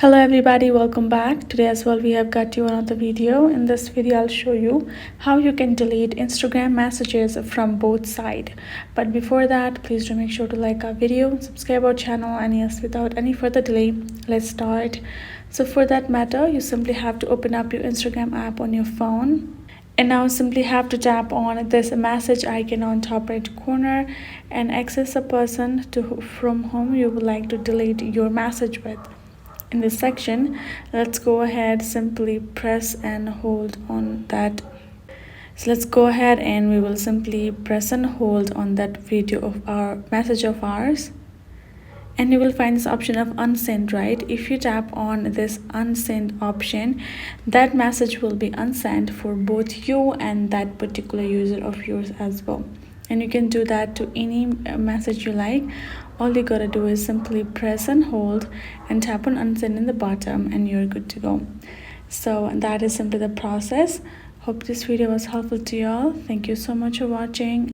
Hello everybody, welcome back. Today as well we have got you another video. In this video I'll show you how you can delete Instagram messages from both sides. But before that, please do make sure to like our video, subscribe our channel, and yes, without any further delay, let's start. So for that matter, you simply have to open up your Instagram app on your phone. And now simply have to tap on this message icon on top right corner and access a person from whom you would like to delete your message with. In this section, let's go ahead, simply press and hold on that. So let's go ahead and we will simply press and hold on that video of our message of ours, and you will find this option of unsend, right? If you tap on this unsend option, that message will be unsent for both you and that particular user of yours as well. And you can do that to any message you like. All you gotta do is simply press and hold and tap on unsend in the bottom and you're good to go. So that is simply the process. Hope this video was helpful to y'all. Thank you so much for watching.